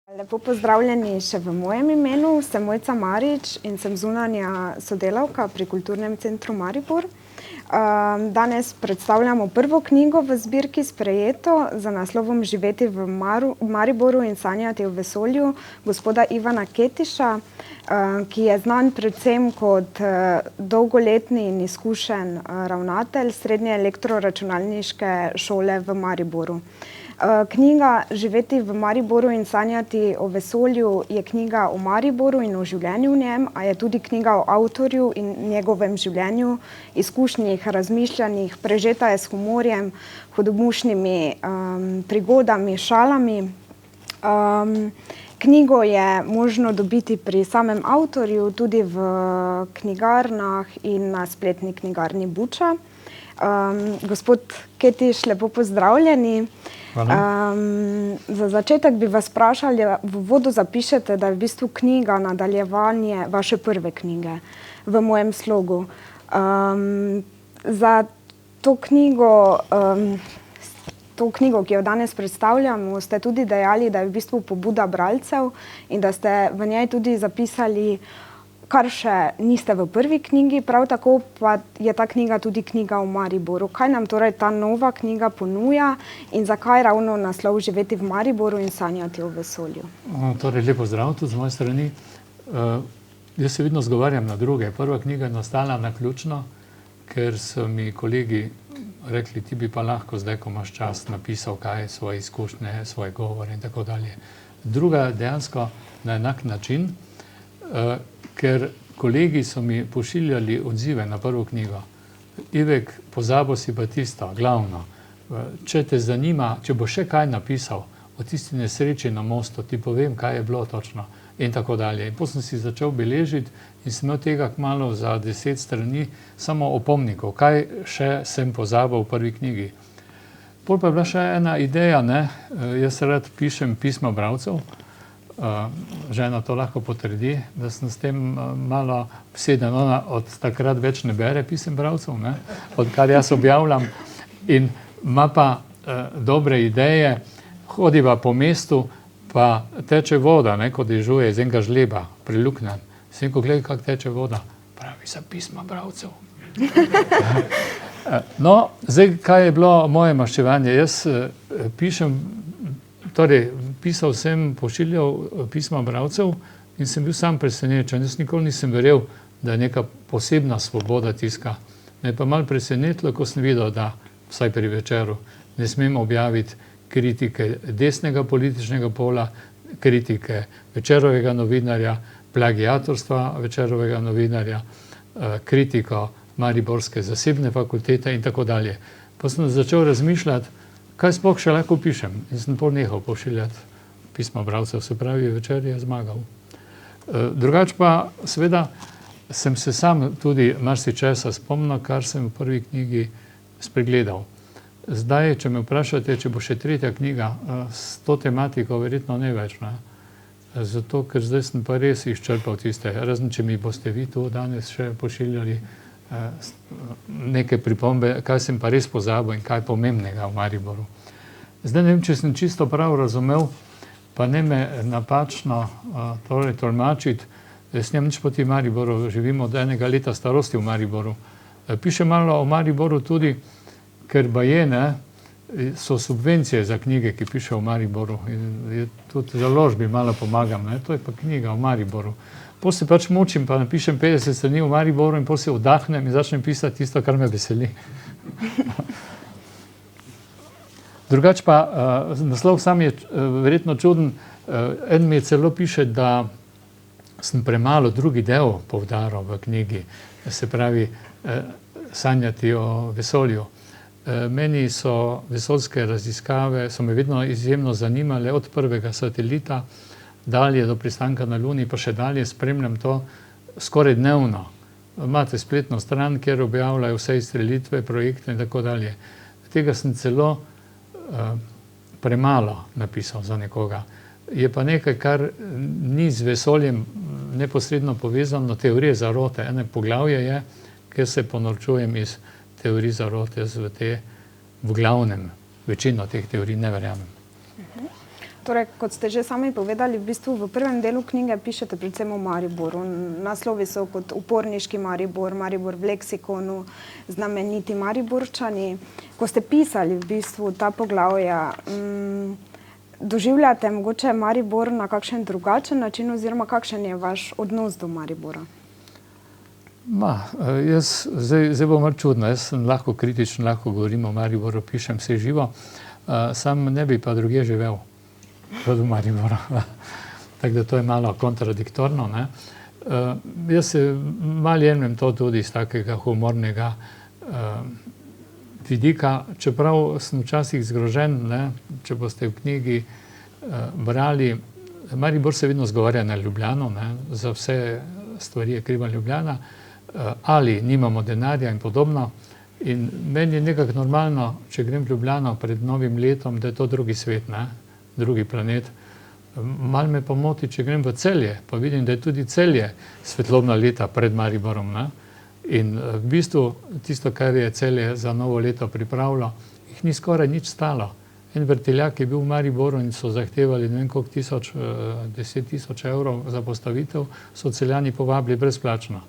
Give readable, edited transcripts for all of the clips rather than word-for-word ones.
Lepo pozdravljeni še v mojem imenu. Sem Mojca Marič in sem zunanja sodelavka pri Kulturnem centru Maribor. Danes predstavljamo prvo knjigo v zbirki Sprejeto z naslovom Živeti v Mariboru in sanjati o vesolju gospoda Ivana Ketiša, ki je znan predvsem kot dolgoletni in izkušen ravnatelj Srednje elektroračunalniške šole v Mariboru. Knjiga Živeti v Mariboru in sanjati o vesolju je knjiga o Mariboru in o življenju v njem, a je tudi knjiga o avtorju in njegovem življenju, izkušnjah, razmišljanjih, prežeta je s humorjem, hudomušnimi prigodami, šalami. Knjigo je možno dobiti pri samem avtorju, tudi v knjigarnah in na spletni knjigarni Buča. Gospod Ketiš, lepo pozdravljeni. Za začetek bi vas vprašali, v uvodu zapišete, da je v bistvu knjiga nadaljevanje vaše prve knjige V mojem slogu. Za to knjigo, ki jo danes predstavljamo, ste tudi dejali, da je v bistvu pobuda bralcev in da ste v njej tudi zapisali, kar še niste v prvi knjigi, prav tako pa je ta knjiga tudi knjiga o Mariboru. Kaj nam torej ta nova knjiga ponuja in zakaj ravno naslov Živeti v Mariboru in sanjati o vesolju? Torej, lep pozdrav tudi z moje strani. Jaz se vedno zgovarjam na druge. Prva knjiga je nastala naključno, ker so mi kolegi rekli, ti bi pa lahko zdaj, ko imaš čas, napisal kaj, svoje izkušnje, svoje govore in tako dalje. Druga dejansko na enak način, ker kolegi so mi pošiljali odzive na prvo knjigo. Ivek, pozabil si pa tisto, glavno. Če te zanima, če bo še kaj napisal o tisti nesreči na mostu, ti povem, kaj je bilo točno in tako dalje. In potem sem si začel beležiti in sem imel tega kmalu za 10 strani samo opomnikov, kaj še sem pozabil v prvi knjigi. Pol pa je bila še ena ideja, jaz rad pišem pisma bralcev, žena to lahko potrdi, da sem s tem malo obseden. Ona od takrat več ne bere pisem bralcev, odkar jaz objavljam, in ima pa dobre ideje, hodiva po mestu, pa teče voda, ko dežuje iz enega žleba, priluknjen. Sem rekel, gledaj, kako teče voda. Pravi, za pisma bralcev. No, zdaj, kaj je bilo moje maščevanje? Jaz pišem, torej, pisal sem, pošiljal pisma bralcev in sem bil sam presenečen. Jaz nikoli nisem verjel, da je neka posebna svoboda tiska. Me je pa malo presenetilo, ko sem videl, da vsaj pri Večeru ne smem objaviti kritike desnega političnega pola, kritike Večerovega novinarja, plagiatorstva Večerovega novinarja, kritiko mariborske zasebne fakultete in tako dalje. Pa sem začel razmišljati, kaj sploh še lahko pišem, in sem nehal pošiljati pisma bralcev, se pravi, Večer je zmagal. Drugače pa, seveda, sem se sam tudi marsičesa spomnil, kar sem v prvi knjigi spregledal. Zdaj, če me vprašate, če bo še tretja knjiga s to tematiko, verjetno ne več. Zato, ker zdaj sem pa res izčrpal tiste, razen če mi boste vi tu danes še pošiljali neke pripombe, kaj sem pa res pozabil in kaj pomembnega v Mariboru. Zdaj ne vem, če sem čisto prav razumel, pa ne me napačno tolmačiti, jaz nimam nič proti Mariboru, živim od enega leta starosti v Mariboru. Pišem malo o Mariboru tudi, ker baje, so subvencije za knjige, ki pišejo v Mariboru. Tudi založbi malo pomagam, to je pa knjiga o Mariboru. Potem se pač mučim, pa napišem 50 strani v Mariboru in potem se vdahnem in začnem pisati tisto, kar me veseli. Drugače pa, naslov sam je verjetno čuden. En mi celo piše, da sem premalo drugi del poudaril v knjigi, se pravi, sanjati o vesolju. Meni so vesoljske raziskave, so me vedno izjemno zanimale, od prvega satelita dalje do pristanka na Luni, pa še dalje spremljam to skoraj dnevno. Imate spletno stran, kjer objavljajo vse izstrelitve, projekte in tako dalje. Tega sem celo premalo napisal za nekoga. Je pa nekaj, kar ni z vesoljem neposredno povezano, teorije zarote. Ene poglavje je, kjer se ponorčujem iz teorij zarote, v glavnem večino teh teorij ne verjamem. Torej, kot ste že sami povedali, v bistvu v prvem delu knjige pišete predvsem o Mariboru. Naslovi so kot Uporniški Maribor, Maribor v leksikonu, Znameniti Mariborčani. Ko ste pisali v bistvu ta poglavja, doživljate mogoče Maribor na kakšen drugačen način oziroma kakšen je vaš odnos do Maribora? Zdaj bo malo čudno, jaz sem lahko kritičen, lahko govorim o Mariboru, pišem vse živo, sam ne bi pa drugje živel kot v Mariboru. Tako da to je malo kontradiktorno, ne. Jaz se malo jemljem to tudi iz takega humornega vidika, čeprav sem včasih zgrožen, ne, če boste v knjigi brali, Maribor se vedno zgovarja na Ljubljano, ne, za vse stvari je kriva Ljubljana, ali nimamo denarja in podobno. In meni je nekako normalno, če grem v Ljubljano pred novim letom, da je to drugi svet, ne, drugi planet. Malo me pa moti, če grem v Celje, pa vidim, da je tudi Celje svetlobna leta pred Mariborom, ne. In v bistvu tisto, kar je Celje za novo leto pripravilo, jih ni skoraj nič stalo. En vrtiljak je bil v Mariboru in so zahtevali ne vem koliko 10 000 evrov za postavitev, so Celjani povabili brezplačno.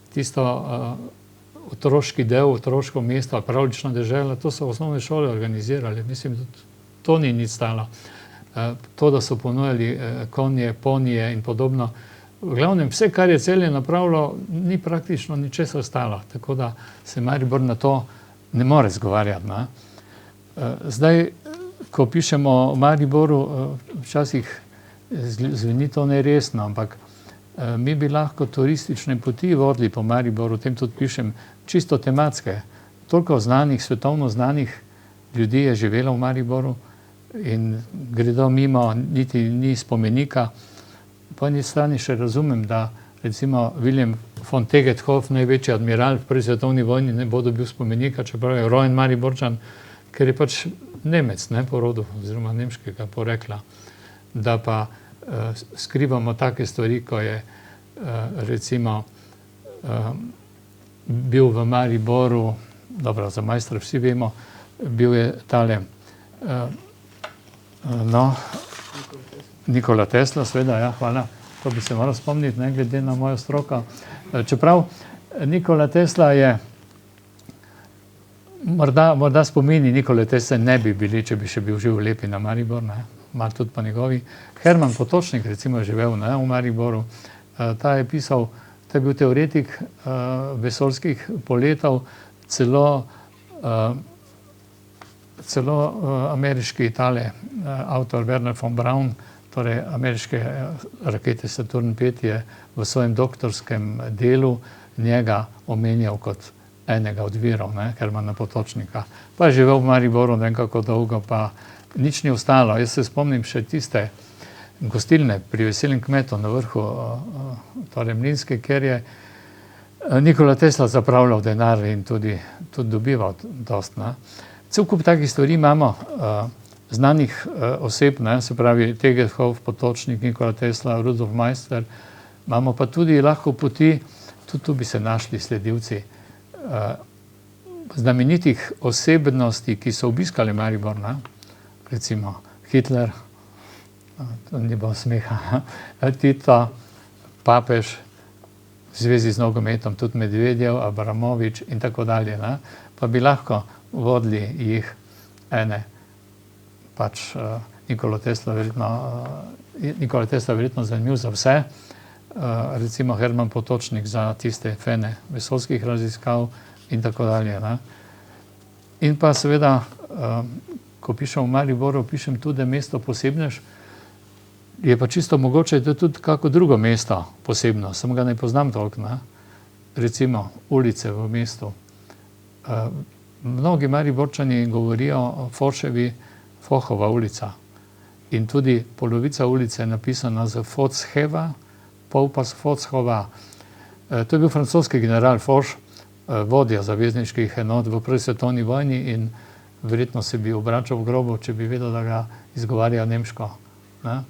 Tisto otroški del, otroško mesto, pravljična dežela, to so osnovne šole organizirali. Mislim, to ni nič stalo. To, da so ponujali konje, ponije in podobno. V glavnem, vse, kar je Celje napravilo, ni praktično ničesar stalo. Tako da se Maribor na to ne more zgovarjati, ne. Zdaj, ko pišemo o Mariboru, včasih zveni to neresno, ampak mi bi lahko turistične poti vodili po Mariboru, o tem tudi pišem, čisto tematske. Toliko znanih, svetovno znanih ljudi je živelo v Mariboru in gredo mimo, niti ni spomenika. Po eni strani še razumem, da recimo Wilhelm von Tegethoff, največji admiral v prvi svetovni vojni, ne bo dobil spomenika, čeprav je rojen Mariborčan, ker je pač Nemec, ne, po rodu, oziroma nemškega porekla. Da pa skrivamo take stvari, ko je recimo bil v Mariboru, dobro, za majstra vsi vemo, bil je tale Nikola Tesla, seveda, ja, hvala. To bi se moral spomniti, ne, glede na mojo stroko. Čeprav Nikola Tesla je, morda spomini Nikole Tesle ne bi bili, če bi še bil živ lepi na Maribor, ne, malo tudi pa njegovi. Herman Potočnik, recimo, je živel, ne, v Mariboru. Ta je pisal, ta je bil teoretik vesoljskih poletov, celo ameriški avtor Wernher von Braun, torej ameriške rakete Saturn V je v svojem doktorskem delu njega omenjal kot enega od virov, ne, Hermana Potočnika. Pa je živel v Mariboru ne vem kako dolgo, pa nič ni ostalo. Jaz se spomnim še tiste gostilne pri Veselem kmetu na vrhu torej Mlinske, kjer je Nikola Tesla zapravljal denar in tudi dobival dost, ne. Cel kup takih stvari imamo, znanih oseb, ne, se pravi Tegethoff, Potočnik, Nikola Tesla, Rudolf Meister, imamo pa tudi lahko poti, tudi tu bi se našli sledilci znamenitih osebnosti, ki so obiskali Maribor, ne, recimo Hitler, ni bilo smeha, Tito, papež, v zvezi z nogometom, tudi Medvedjev, Abramovič in tako dalje, ne, pa bi lahko vodili jih ene, pač Nikola Tesla verjetno zanimiv za vse, recimo Herman Potočnik za tiste fene vesoljskih raziskav in tako dalje, ne. In pa seveda, ko pišem v Mariboru, pišem tudi mesto posebnež, je pa čisto mogoče, da je tudi kako drugo mesto posebno, samo ga ne poznam toliko, ne. Recimo ulice v mestu. Mnogi Mariborčani govorijo o Forševi Fochova ulica in tudi polovica ulice je napisana z Focheva, pol pa z Fochova. To je bil francoski general Foch, vodja zavezniških enot v prvi svetovni vojni in verjetno se bi obračal v grobu, če bi vedel, da ga izgovarja nemško, ne.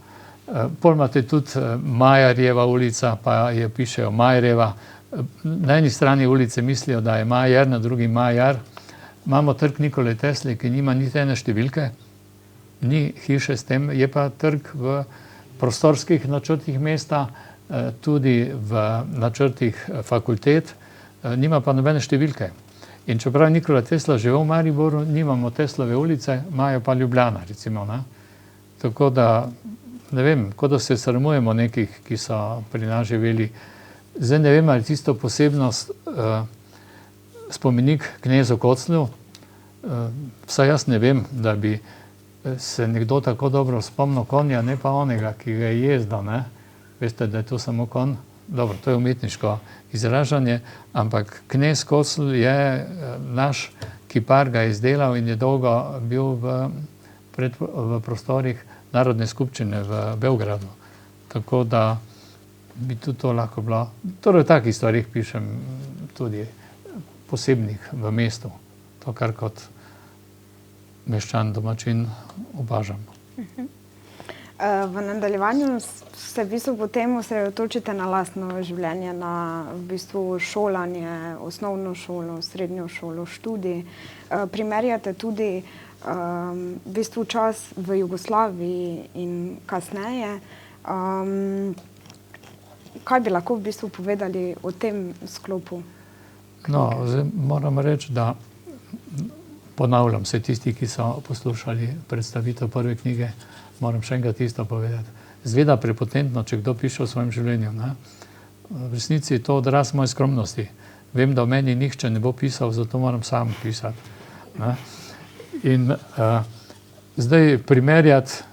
Pol imate tudi Majerjeva ulica, pa je pišejo Majerjeva. Na eni strani ulice mislijo, da je Majer, na drugi Majar. Imamo trg Nikole Tesle, ki nima niti ene številke, ni hiše s tem, je pa trg v prostorskih načrtih mesta, tudi v načrtih fakultet, nima pa nobene številke. In čeprav Nikola Tesla živel v Mariboru, nimamo Teslove ulice, imajo pa Ljubljana, recimo. Ne? Tako da, ne vem, kot da se sramujemo nekih, ki so pri nas živeli. Zdaj ne vem, ali tisto posebnost spomenik knezu Koclju, vsaj jaz ne vem, da bi se nekdo tako dobro spomnil konja, ne pa onega, ki ga je jezdil, ne? Veste, da je to samo konj. Dobro, to je umetniško izražanje, ampak knez Kocl je naš kipar ga izdelal in je dolgo bil v prostorih Narodne skupščine v Beogradu. Tako da bi tudi to lahko bilo. Torej v takih stvarih pišem tudi posebnih v mestu. To, kar kot meščan domačin opažam. V nadaljevanju se v bistvu potem osredotočite na lastno življenje, na v bistvu šolanje, osnovno šolo, srednjo šolo, študij. Primerjate tudi v bistvu čas v Jugoslaviji in kasneje. Kaj bi lahko v bistvu povedali o tem sklopu? No, zdaj moram reči, da ponavljam se tisti, ki so poslušali predstavitev prve knjige, moram še enkrat isto povedati. Zgleda prepotentno, če kdo piše o svojem življenju. Ne? V resnici je to odraz moje skromnosti. Vem, da o meni nihče ne bo pisal, zato moram sam pisati. Ne? In zdaj primerjati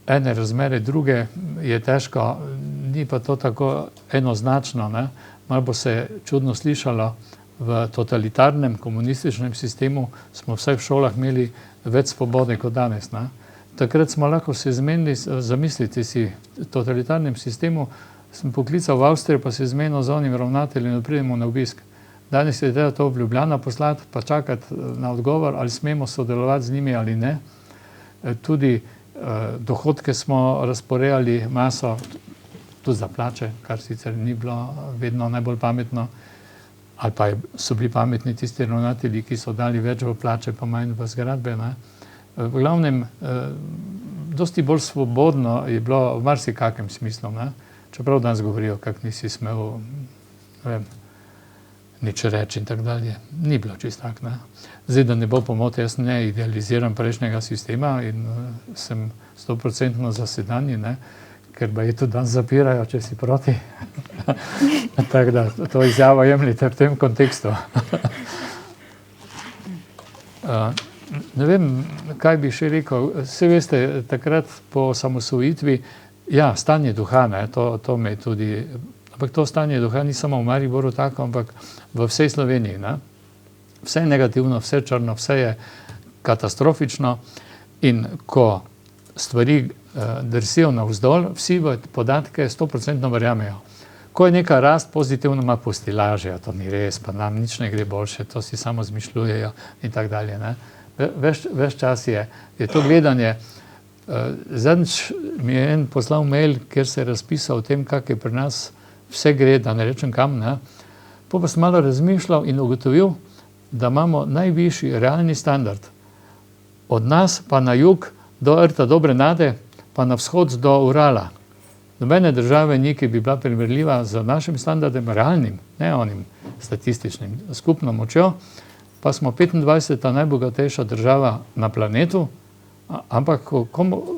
ene razmere druge je težko, ni pa to tako enoznačno. Ne? Malo bo se čudno slišalo, v totalitarnem komunističnem sistemu smo vsaj v šolah imeli več svobode kot danes. Ne? Takrat smo lahko se zmenili, zamislite si, v totalitarnem sistemu sem poklical v Avstrijo, pa se zmenil z onim ravnateljem, da pridemo na obisk. Danes je treba to v Ljubljano poslati, pa čakati na odgovor, ali smemo sodelovati z njimi ali ne. Tudi dohodke smo razporejali maso, tudi za plače, kar sicer ni bilo vedno najbolj pametno, ali pa so bili pametni tisti ravnatelji, ki so dali več v plače, pa manj v zgradbe. Ne? V glavnem, dosti bolj svobodno je bilo v marsikakem smislu. Ne? Čeprav danes govorijo, kak nisi smel, ne vem, nič reči in tako dalje. Ni bilo čisto tak. Ne? Zdaj, da ne bo pomote, jaz ne idealiziram prejšnjega sistema in sem 100% za sedanji, ne? Ker ba je tudi danes zapirajo, če si proti. Tako da to izjavo jemljite v tem kontekstu. Ne vem, kaj bi še rekel. Vse veste, takrat po osamosvojitvi, ja, stanje duha, ne, to me tudi, ampak to stanje duha ni samo v Mariboru tako, ampak v vsej Sloveniji. Ne. Vse je negativno, vse je črno, vse je katastrofično in ko stvari drsijo navzdol, vsi v podatke 100% verjamejo. Ko je neka rast, pozitivno ima pusti, lažejo, to ni res, pa nam nič ne gre boljše, to si samo zmišljujejo in tako dalje. Ne. Ves čas je to gledanje. Zadnjič mi je en poslal mail, kjer se je razpisal o tem, kak je pri nas vse gre, da ne rečem kam. Ne. Pa sem malo razmišljal in ugotovil, da imamo najvišji realni standard. Od nas pa na jug do Rta Dobre Nade, pa na vzhod do Urala. Nobene države ni, ki bi bila primerljiva z našim standardem, realnim, ne onim statističnim, skupno močjo, pa smo 25. najbogatejša država na planetu, ampak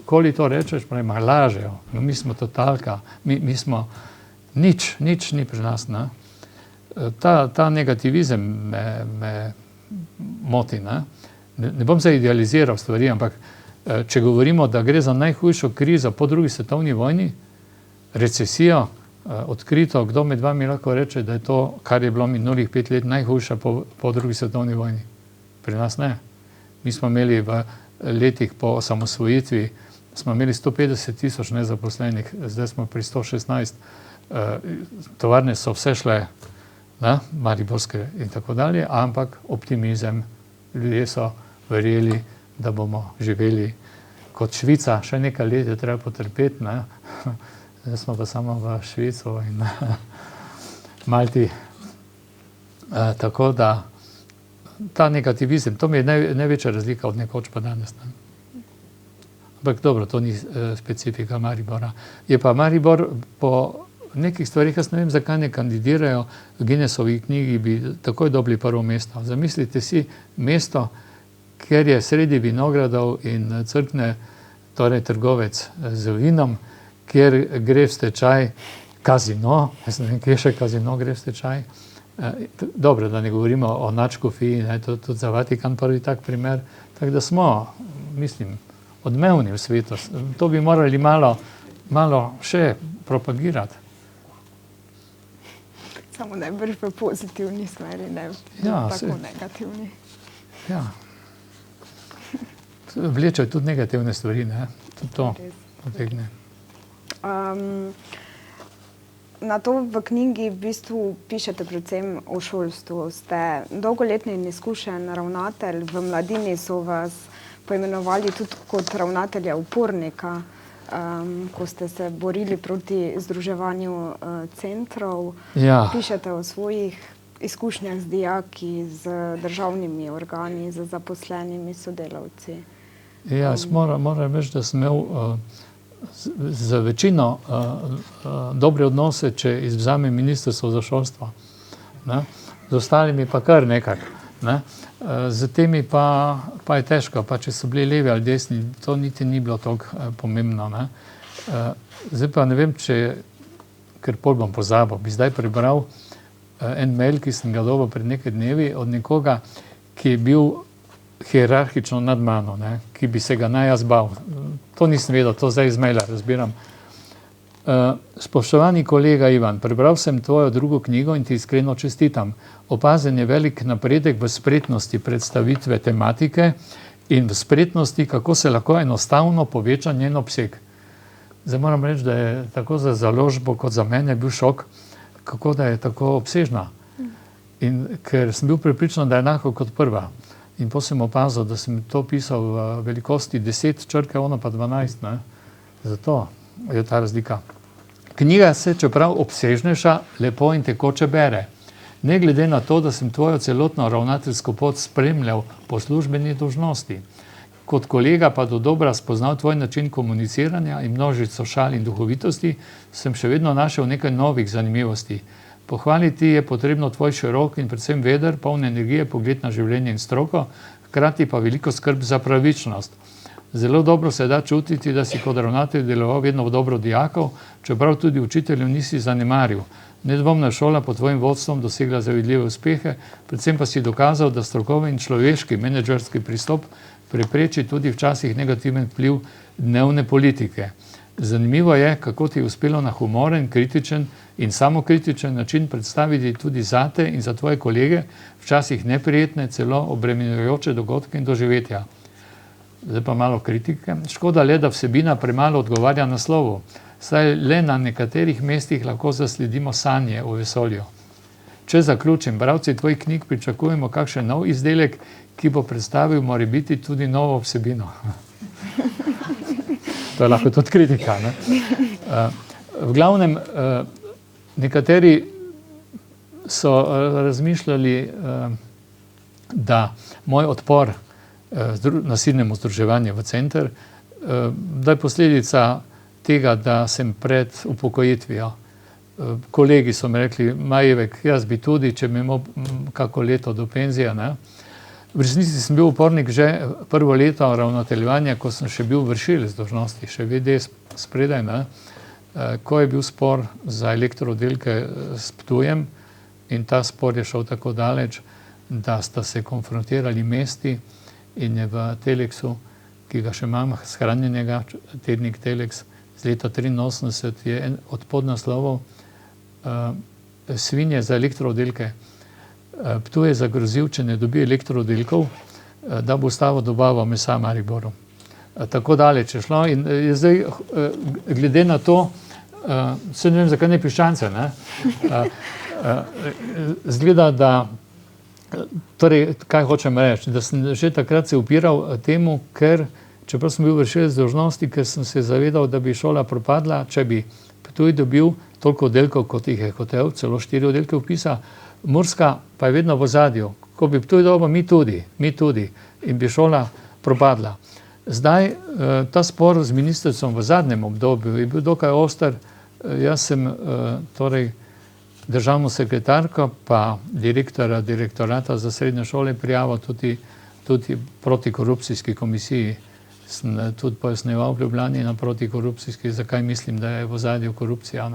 koli to rečeš, pravi, lažejo, mi smo totalka, mi smo nič ni pri nas. Ne? Ta negativizem me moti. Ne bom se idealiziral stvari, ampak če govorimo, da gre za najhujšo krizo po drugi svetovni vojni, recesijo, odkrito, kdo med vami lahko reče, da je to, kar je bilo minulih 5 let, najhujša po drugi svetovni vojni. Pri nas ne. Mi smo imeli v letih po osamosvojitvi, smo imeli 150,000 nezaposlenih, zdaj smo pri 116. Tovarne so vse šle, mariborske in tako dalje, ampak optimizem, ljudje so verjeli, da bomo živeli kot Švica, še nekaj let je treba potrpeti, ne? Zdaj smo pa samo v Švico in Malti. Tako da ta negativizem, to mi je največja razlika od nekoč pa danes. Ne? Ampak dobro, to ni specifika Maribora. Je pa Maribor po nekih stvarih, jaz ne vem, zakaj ne kandidirajo, v Guinnessovi knjigi bi takoj dobili prvo mesto. Zamislite si mesto, kjer je sredi vinogradov in crkne, torej trgovec z vinom, kjer gre v stečaj kazino, jaz ne vem, kje še kazino gre v stečaj. Dobro, da ne govorimo o nadškofiji, to tudi za Vatikan prvi tak primer, tako da smo, mislim, odmevni v svetu. To bi morali malo še propagirati. Samo najbrž v pozitivni smeri, ne tako negativni. Ja. Vlečejo tudi negativne stvari, ne? Tudi to potegne. Na to v knjigi v bistvu pišete predvsem o šolstvu. Ste dolgoletni in izkušen ravnatelj, v mladini so vas poimenovali tudi kot ravnatelja upornika, ko ste se borili proti združevanju centrov. Ja. Pišete o svojih izkušnjah z dijaki, z državnimi organi, z zaposlenimi sodelavci. Ja, moram reči, da sem imel z večino dobre odnose, če izvzamem Ministrstvo za šolstvo. Ne? Z ostalimi pa kar nekako. Ne? Z temi pa je težko, pa če so bili levi ali desni, to niti ni bilo toliko pomembno. Ne? Zdaj pa ne vem, ker pol bom pozabil, bi zdaj prebral en mail, ki sem ga dobil pred nekaj dnevi od nekoga, ki je bil hierarhično nad mano, ne? Ki bi se ga naj jaz bal. To nisem vedel, to zdaj iz maila razbiram. Spoštovani kolega Ivan, prebral sem tvojo drugo knjigo in ti iskreno čestitam. Opazen je velik napredek v spretnosti predstavitve tematike in v spretnosti, kako se lahko enostavno poveča njen obseg. Zdaj moram reči, da je tako za založbo kot za mene bil šok, kako da je tako obsežna. In ker sem bil prepričan, da je enako kot prva. In potem sem opazil, da sem to pisal v velikosti 10 črke, ono pa 12. Ne? Zato je ta razlika. Knjiga se, čeprav obsežnejša, lepo in tekoče bere. Ne glede na to, da sem tvojo celotno ravnateljsko pot spremljal po službeni dolžnosti. Kot kolega pa dodobra spoznal tvoj način komuniciranja in množico šal in duhovitosti, sem še vedno našel nekaj novih zanimivosti. Pohvaliti je potrebno tvoj širok in predvsem veder, poln energije pogled na življenje in stroko, hkrati pa veliko skrb za pravičnost. Zelo dobro se da čutiti, da si kot ravnatelj deloval vedno v dobro dijakov, čeprav tudi učiteljev nisi zanemaril. Nedvomna šola pod tvojim vodstvom dosegla zavidljive uspehe, predvsem pa si dokazal, da strokoven in človeški menedžerski pristop prepreči tudi včasih negativen vpliv dnevne politike. Zanimivo je, kako ti je uspelo na humoren, kritičen in samokritičen način predstaviti tudi zate in za tvoje kolege včasih neprijetne, celo obremenjujoče dogodke in doživetja. Zdaj pa malo kritike. Škoda le, da vsebina premalo odgovarja naslovu, saj le na nekaterih mestih lahko zasledimo sanje o vesolju. Če zaključim, bralci tvojih knjig pričakujemo kakšen nov izdelek, ki bo predstavil morebiti tudi novo vsebino. To je lahko tudi kritika. Ne? V glavnem, nekateri so razmišljali, da moj odpor nasilnemu združevanju v center, da je posledica tega, da sem pred upokojitvijo. Kolegi so mi rekli, Majevek, jaz bi tudi, če bi imel kako leto do penzije. Ne? V resnici sem bil upornik že prvo leto ravnateljevanja, ko sem še bil vršilec dolžnosti, še VD spredaj, ne? Ko je bil spor za elektrodelke s Ptujem in ta spor je šel tako daleč, da sta se konfrontirali mesti in je v Teleksu, ki ga še imam shranjenega, tednik Telex z leta 1983, je en od podnaslovov Svinje za elektrodelke. Ptuj je zagrozil, če ne dobi elektrodelkov, da bo ustavil dobavo mesa Mariboru. Tako daleč je šlo in je zdaj, glede na to, se ne vem, zakaj ne piščance, ne? Zgleda, da, torej, kaj hočem reči, da sem že takrat se upiral temu, ker, čeprav sem bil vršilec dolžnosti, ker sem se zavedal, da bi šola propadla, če bi Ptuj dobil toliko oddelkov, kot jih je hotel, celo 4 oddelke vpisa, Murska pa je vedno v ozadju. Ko bi Ptuj dobil, mi tudi, in bi šola propadla. Zdaj, ta spor z ministrstvom v zadnjem obdobju je bil dokaj oster. Jaz sem torej državno sekretarko pa direktorata za srednje šole prijavil tudi protikorupcijski komisiji. Sem tudi pojasnjeval v Ljubljani na protikorupcijski, zakaj mislim, da je v ozadju korupcija.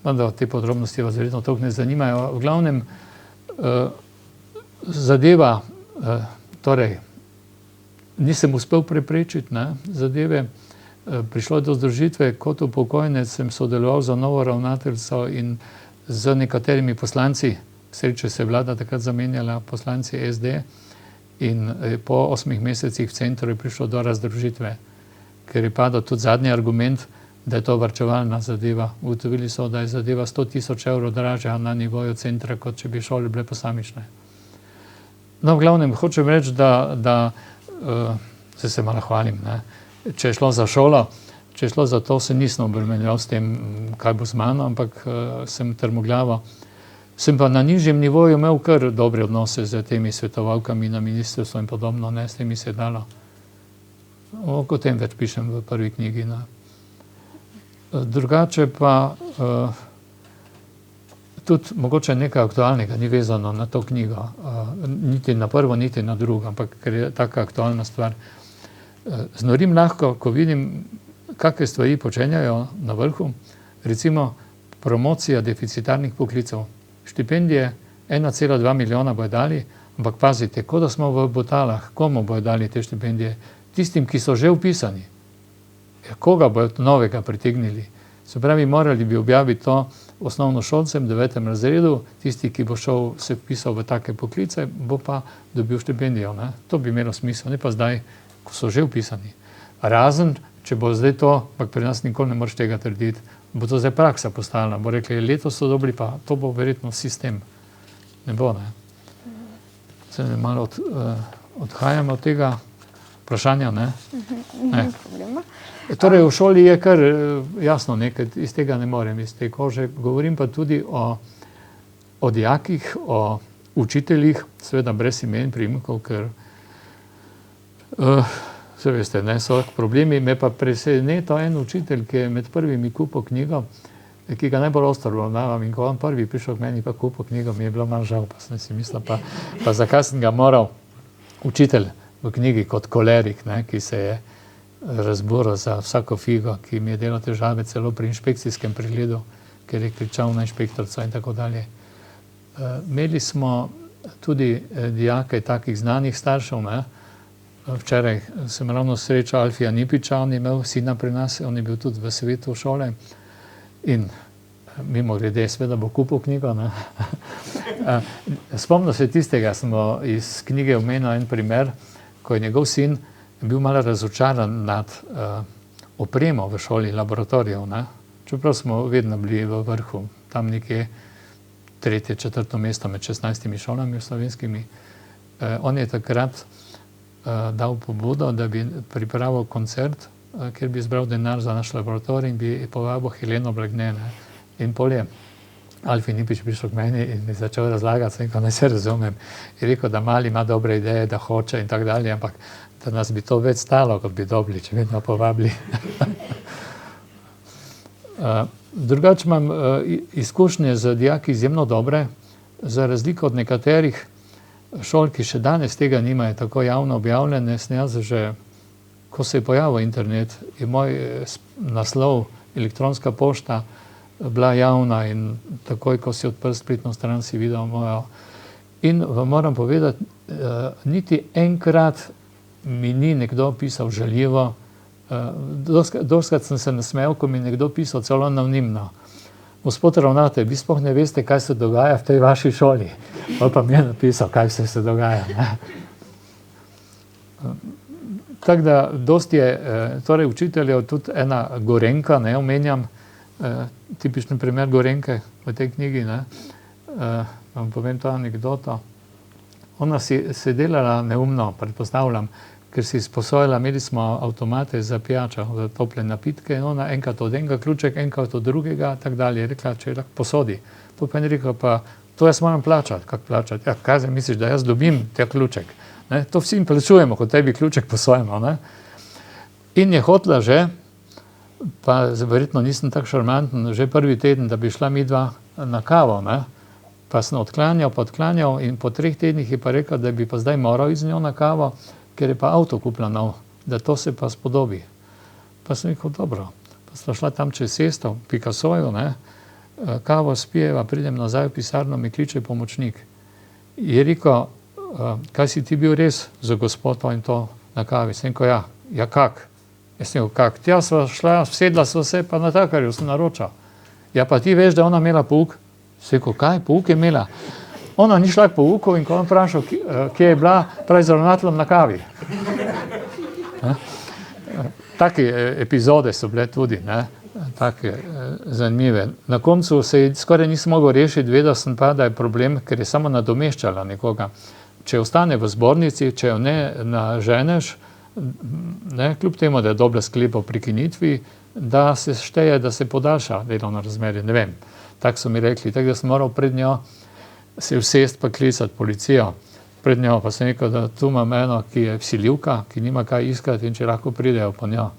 Vendar te podrobnosti vas verjetno toliko ne zanimajo. V glavnem zadeva, torej nisem uspel preprečiti zadeve, prišlo je do združitve, kot upokojenec sem sodeloval za novo ravnateljico in z nekaterimi poslanci, sreče se je vlada takrat zamenjala, poslanci SD, in po 8 mesecih v centru je prišlo do razdružitve, ker je padel tudi zadnji argument, da je to varčevalna zadeva. Ugotovili so, da je zadeva 100.000 evrov dražja na nivoju centra, kot če bi šole bile posamične. No, v glavnem, hočem reči, da se malo hvalim, če je šlo za šolo, če je šlo za to, se nisem obremenjeval s tem, kaj bo z mano, ampak sem trmoglavo. Sem pa na nižjem nivoju imel kar dobre odnose z temi svetovalkami na ministrstvu in podobno, s temi se je dalo. O tem več pišem v prvi knjigi. Drugače pa tudi mogoče nekaj aktualnega ni vezano na to knjigo, niti na prvo, niti na drugo, ampak ker je taka aktualna stvar. Znorim lahko, ko vidim, kakve stvari počenjajo na vrhu, recimo promocija deficitarnih poklicev. Štipendije 1,2 milijona bojo dali, ampak pazite, ko da smo v Botalah, komu bojo dali te štipendije? Tistim, ki so že vpisani. Koga bojo novega pritegnili? Se pravi, morali bi objaviti to osnovnošolcem, 9. razredu, tisti, ki bo šel se vpisal v take poklice, bo pa dobil štipendijo. To bi imelo smisel, ne pa zdaj, ko so že vpisani. Razen, če bo zdaj to, ampak pri nas nikoli ne moreš tega trditi, bo to zdaj praksa postala. Bo rekli, letos so dobili, pa to bo verjetno sistem. Ne bo, ne. Se malo odhajamo od tega vprašanja, ne? Ne problema. Torej, v šoli je kar jasno nekaj, iz tega ne morem, iz te kože. Govorim pa tudi o dijakih, o učiteljih, seveda brez imen, priimkov, ker vse veste, so problemi. Me pa preseneča en učitelj, ki je med prvimi kupil knjigo, ki ga najbolj ostro obravnavam, in ko on prvi prišel k meni pa kupil knjigo, mi je bilo malo žal, pa sem si mislil, pa zakaj sem ga moral učitelj v knjigi kot kolerik, ki se je razboral za vsako figo, ki mi je delal težave celo pri inšpekcijskem pregledu, ker je kričal na inšpektorca in tako dalje. Imeli smo tudi dijake takih znanih staršev. Včeraj sem ravno srečal Alfija Nipiča, on je imel sina pri nas, on je bil tudi v svetu šole in mimogrede, seveda bo kupil knjigo. Spomnil se tistega, smo iz knjige omenil en primer, ko je njegov sin bil malo razočaran nad opremo v šoli, laboratorijev. Čeprav smo vedno bili v vrhu, tam nekje 3., 4. mesto med 16 šolami slovenskimi. On je takrat dal pobudo, da bi pripravil koncert, kjer bi zbral denar za naš laboratorij in bi povabil Heleno Blagne. In pol je Alfi Nipič prišel k meni in mi začel razlagati, ko naj se razumem. Je rekel, da mali ima dobre ideje, da hoče in tako dalje, ampak da nas bi to več stalo, kot bi dobili, če vedno povabili. Drugače imam izkušnje z dijaki izjemno dobre, za razliko od nekaterih šol, ki še danes tega nimajo tako javno objavljene. Sem jaz že, ko se je pojavil internet, je moj naslov, elektronska pošta, bila javna in takoj, ko si odprl spletno stran, si videl mojo. In vam moram povedati, niti enkrat mi ni nekdo pisal žaljivo. Dostikrat sem se nasmejal, ko mi nekdo pisal celo anonimno. Gospod ravnatelj, vi sploh ne veste, kaj se dogaja v tej vaši šoli. Pa mi je napisal, kaj se dogaja. Tako da, dosti je, torej učiteljev, tudi ena Gorenjka, omenjam, tipični primer Gorenjke v tej knjigi, vam povem to anekdoto. Ona se je delala neumno, predpostavljam, ker si sposojila, imeli smo avtomate za pijačo, za tople napitke, in ona enkrat od enega ključek, enkrat od drugega, tako dalje. Je rekla, če lahko posodi. Pa je rekel, pa to jaz moram plačati. Kako plačati? Ja, kaj misliš, da jaz dobim ta ključek? Ne? To vsi jim plačujemo, kot tebi ključek posojamo. Ne? In je hotela že, pa verjetno nisem tako šarmanten, že prvi teden, da bi šla midva na kavo. Ne? Pa sem odklanjal in po 3 tednih je pa rekel, da bi pa zdaj moral iz njo na kavo, ker je pa avto kupila nov, da to se pa spodobi. Pa sem rekel, dobro. Pa sva šla tam čez cesto, Picassoju, ne? Kavo spijeva, pridem nazaj v pisarno, mi kliče pomočnik. Je rekel, kaj si ti bil res za gospodo in to na kavi? Sem rekel, ja kak? Jaz sem rekel, kak? Tja sva šla, sedla sva se, pa na takarju sem naročal. Ja, pa ti veš, da ona imela pouk? Sem rekel, kaj? Pouk je imela? Ona ni šla k pouku in ko on vprašal, kje je bila, pravi z ravnateljem na kavi. Take epizode so bile tudi, ne? Take zanimive. Na koncu se skoraj nisem mogel rešiti, vedel sem pa, da je problem, ker je samo nadomeščala nekoga. Če ostane v zbornici, če jo ne naženeš, ne, kljub temu, da je dobila sklep o prekinitvi, da se šteje, da se podaljša delovno razmerje, ne vem. Tako so mi rekli, tako da sem moral pred njo se usesti pa klicati policijo. Pred njo pa sem rekel, da tu imam eno, ki je vsiljivka, ki nima kaj iskati in če lahko pridejo po njo.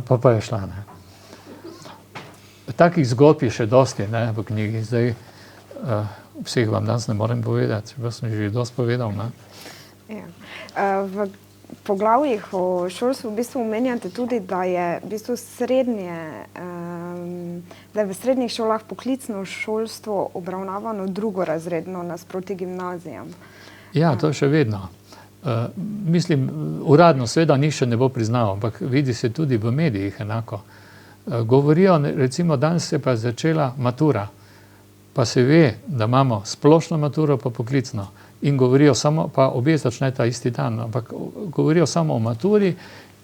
Pa je šla, ne. Takih zgodb je še dosti, ne, v knjigi. Zdaj vseh vam danes ne morem povedati, čeprav sem že dosti povedal, ne. Ja. V poglavjih o šolstvu v bistvu omenjate tudi, da je v bistvu da je v srednjih šolah poklicno šolstvo obravnavano drugorazredno nasproti gimnazijam. Ja, to je še vedno. Mislim, uradno seveda nihče ne bo priznal, ampak vidi se tudi v medijih enako. Govorijo, recimo danes se pa začela matura, pa se ve, da imamo splošno maturo pa poklicno in govorijo samo, pa obe začneta isti dan, ampak govorijo samo o maturi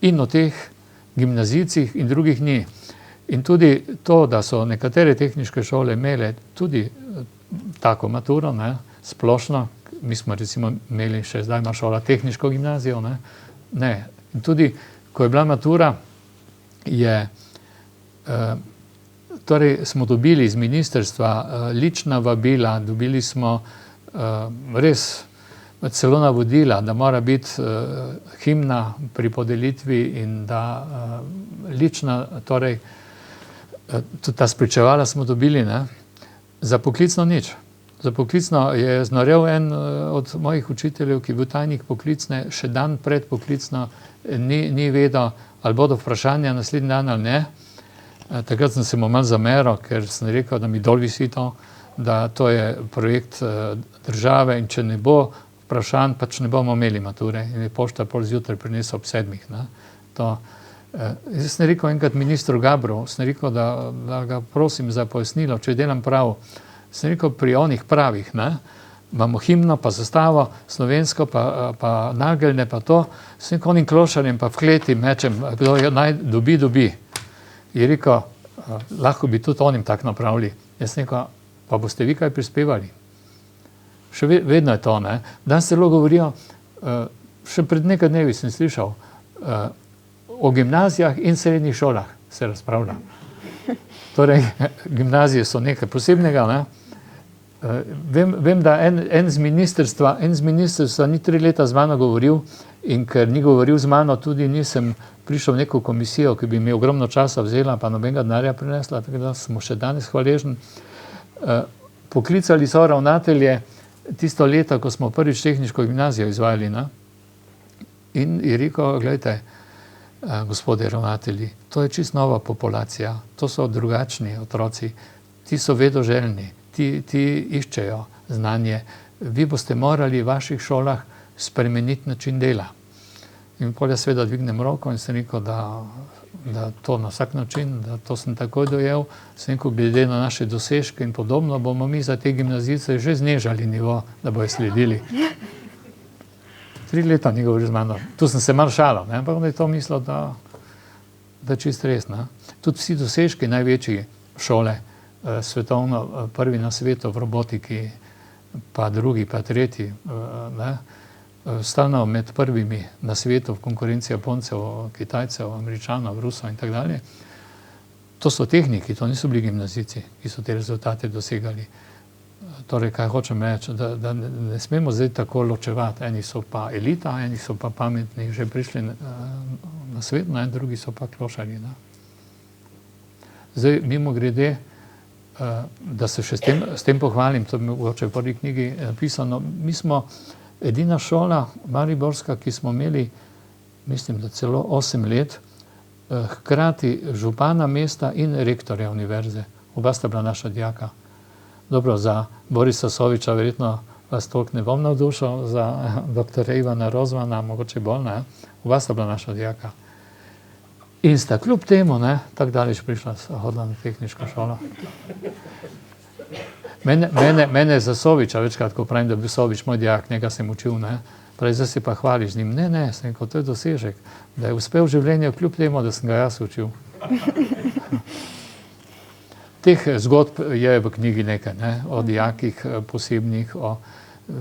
in o teh gimnazijcih in drugih ni. In tudi to, da so nekatere tehniške šole imele tudi tako maturo, ne, splošno, mi smo recimo imeli še zdaj ima šola tehniško gimnazijo, ne. In tudi, ko je bila matura, torej smo dobili iz ministrstva lična vabila, dobili smo res celo navodila, da mora biti himna pri podelitvi in da lična, torej tudi ta spričevala smo dobili, ne, za poklicno nič. Za poklicno je znorel en od mojih učiteljev, ki je bil tajnik poklicne, še dan pred poklicno ni vedel, ali bodo vprašanja naslednji dan ali ne. Takrat sem se mu malo zameril, ker sem rekel, da mi dol visi to, da to je projekt države in če ne bo vprašanj, pač ne bomo imeli mature. In je pošta pol zjutraj prinesel ob 7. Jaz sem rekel enkrat ministru Gabru, sem rekel, da ga prosim za pojasnilo, če delam prav. Sem rekel, pri onih pravih, ne, imamo himno, pa zastavo, slovensko, pa nageljne, pa to. Sem rekel, onim klošarjem pa v kleti mečem, kdo naj dobi. Je rekel, lahko bi tudi onim tak napravili. Jaz sem rekel, pa boste vi kaj prispevali? Še vedno je to, ne. Danes celo govorijo, še pred nekaj dnevi sem slišal, o gimnazijah in srednjih šolah se razpravlja. Torej, gimnazije so nekaj posebnega, ne. Vem, da en z ministrstva ni 3 leta z mano govoril in ker ni govoril z mano, tudi nisem prišel v neko komisijo, ki bi mi ogromno časa vzela, pa nobenega denarja prinesla, tako da smo še danes hvaležni. Poklicali so ravnatelje tisto leto, ko smo prvič tehniško gimnazijo izvajali, ne. In je rekel, gledajte, gospodje ravnatelji, to je čisto nova populacija, to so drugačni otroci, ti so vedoželjni, ti iščejo znanje, vi boste morali v vaših šolah spremeniti način dela. In potem jaz seveda dvignem roko in sem rekel, da to na vsak način, da to sem takoj dojel, sem rekel, glede na naše dosežke in podobno, bomo mi za te gimnazijce že znižali nivo, da bojo sledili. 3 leta ni govoril z mano. Tu sem se malo šalil, ampak on je to mislil, da čist res. Tudi vsi dosežki največji šole, svetovno, prvi na svetu v robotiki, pa drugi, pa tretji, stalno med prvimi na svetu v konkurenci Japoncev, Kitajcev, Američanov, Rusov in tako dalje. To so tehniki, to niso bili gimnazijci, ki so te rezultate dosegali. torej, kaj hočem reči, da ne smemo zdaj tako ločevati. Eni so pa elita, eni so pa pametni, že prišli na svet, ne, drugi so pa klošarji. Ne. Zdaj, mimo grede, da se še s tem pohvalim, to je mogoče v prvi knjigi napisano, mi smo edina šola mariborska, ki smo imeli, mislim, da celo 8 let, hkrati župana mesta in rektorja univerze. Oba sta bila naša dijaka. Dobro, za Borisa Soviča verjetno vas toliko ne bom navdušal, za doktora Ivana Rozmana mogoče bolj, ne? Oba sta bila naša dijaka. In sta kljub temu, ne, tako daleč prišla, hodila na tehniško šolo. Mene za Soviča večkrat, ko pravim, da bi Sovič moj dijak, njega sem učil, ne, pravi, zdaj se pa hvališ z njim. Ne, sem rekel, to je dosežek, da je uspel v življenju kljub temu, da sem ga jaz učil. Teh zgodb je v knjigi nekaj, ne, o dijakih posebnih,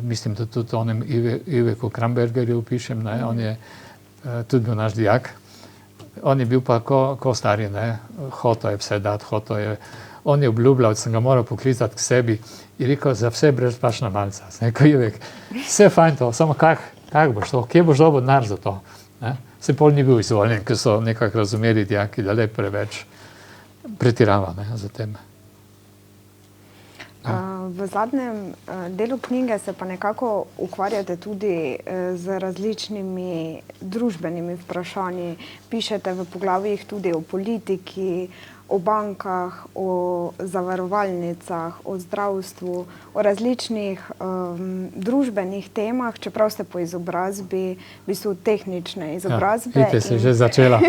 mislim, da tudi onem Iveku Krambergerju pišem, ne, on je tudi bil naš dijak. On je bil pa ko stari, ne, hotel je vse dati, on je obljubljal, da sem ga moral poklicati k sebi in rekel, za vse brezplačna malca. Sem rekel, Ivek, vse fajn to, samo kak boš to, kje boš dobil denar za to? Ne? Se pol ni bil izvoljen, ker so nekako razumeli dijaki, da le preveč pretirava, ne, za tem. V zadnjem delu knjige se pa nekako ukvarjate tudi z različnimi družbenimi vprašanji. Pišete v poglavjih tudi o politiki, o bankah, o zavarovalnicah, o zdravstvu, o različnih družbenih temah, čeprav ste po izobrazbi, v bistvu tehnične izobrazbe. Ja, vidite, se že začela.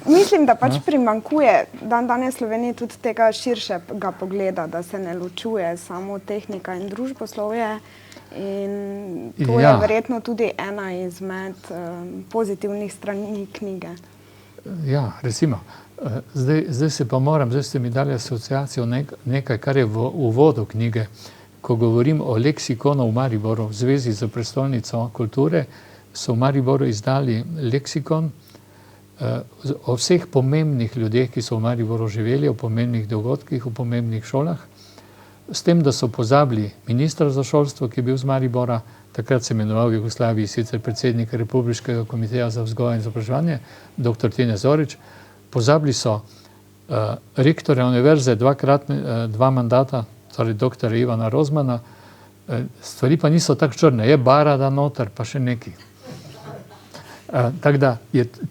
Mislim, da pač primanjkuje danes Sloveniji tudi tega širšega pogleda, da se ne ločuje samo tehnika in družboslovje. In to je verjetno tudi ena izmed pozitivnih strani knjige. Ja, recimo. Zdaj se pa moram, zdaj ste mi dali asociacijo nekaj, kar je v uvodu knjige. Ko govorim o leksikonu v Mariboru, v zvezi z prestolnico kulture, so v Mariboru izdali leksikon o vseh pomembnih ljudeh, ki so v Mariboru živeli, o pomembnih dogodkih, o pomembnih šolah. S tem, da so pozabili ministra za šolstvo, ki je bil z Maribora, takrat se imenoval v Jugoslaviji sicer predsednik Republiškega komiteja za vzgojo in izobraževanje, dr. Tine Zorič. Pozabili so rektorja univerze, dva mandata, torej dr. Ivana Rozmana. Stvari pa niso tako črne, je Barada noter, pa še neki. Tako da,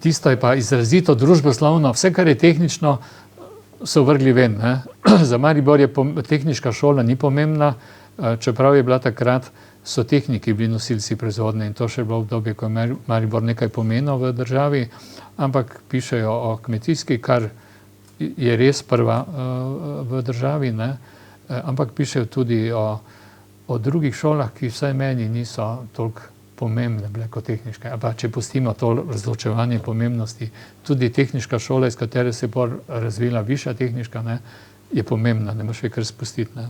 tisto je pa izrazito družboslovno, vse, kar je tehnično, so vrgli ven. Ne? Za Maribor je tehniška šola ni pomembna, čeprav je bila takrat, so tehniki bili nosilci proizvodnje in to še bilo obdobje, ko je Maribor nekaj pomenil v državi, ampak pišejo o kmetijski, kar je res prva v državi, ne? Ampak pišejo tudi o drugih šolah, ki vsaj meni niso toliko pomembne bile kot tehniške. Pa če pustimo to razločevanje pomembnosti, tudi tehniška šola, iz katere se je razvila višja tehniška, ne, je pomembna, ne moš je kar spustiti. Ne.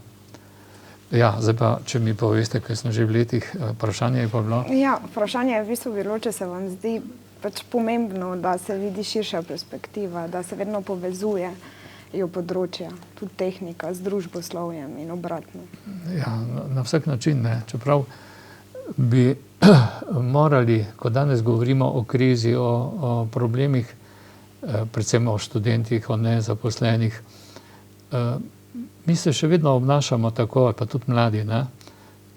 Ja, zdaj pa, če mi poveste, ker sem že v letih, vprašanje je pa bilo? Ja, vprašanje je v bistvu bilo, če se vam zdi pač pomembno, da se vidi širša perspektiva, da se vedno povezuje področja, tudi tehnika, z družboslovjem in obratno. Ja, na vsak način, ne. Čeprav bi morali, ko danes govorimo o krizi, o problemih, predvsem o študentih, o nezaposlenih, mi se še vedno obnašamo tako, pa tudi mladi, ne?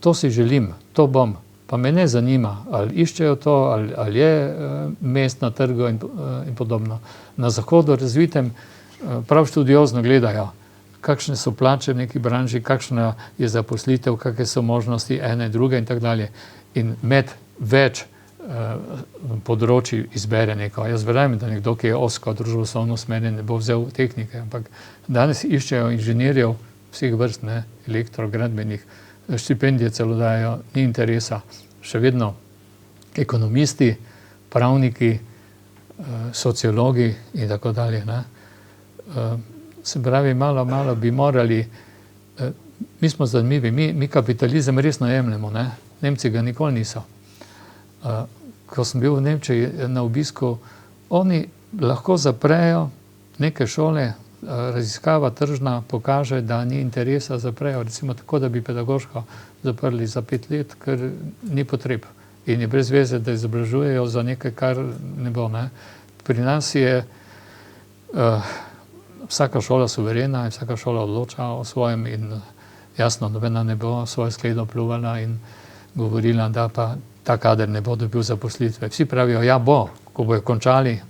To si želim, to bom, pa me ne zanima, ali iščejo to, ali je mest na trgu in podobno. Na zahodu razvitem prav študiozno gledajo, kakšne so plače v neki branži, kakšna je zaposlitev, kakšne so možnosti ene, druge in tako dalje. In med več področji izbere neko. Jaz verjamem, da nekdo, ki je ozko družboslovno usmerjen, ne bo vzel tehnike, ampak danes iščejo inženirjev vseh vrst, ne, elektrogradbenih, štipendije celo dajo, ni interesa. Še vedno ekonomisti, pravniki, sociologi in tako dalje, ne. Se pravi, malo bi morali, mi smo zanimivi, mi kapitalizem resno jemljemo, ne? Nemci ga nikoli niso. Ko sem bil v Nemčiji na obisku, oni lahko zaprejo neke šole, raziskava tržna pokaže, da ni interesa zaprejo, recimo tako, da bi pedagoško zaprli za 5 let, ker ni potreb. In je brez veze, da izobražujejo za nekaj, kar ne bo. Ne. Pri nas je vsaka šola suverena in vsaka šola odloča o svojem in jasno, nobena ne bo svojo skledo pljuvala in govorila, da pa ta kader ne bo dobil zaposlitve. Vsi pravijo, ja bo, ko bojo končali,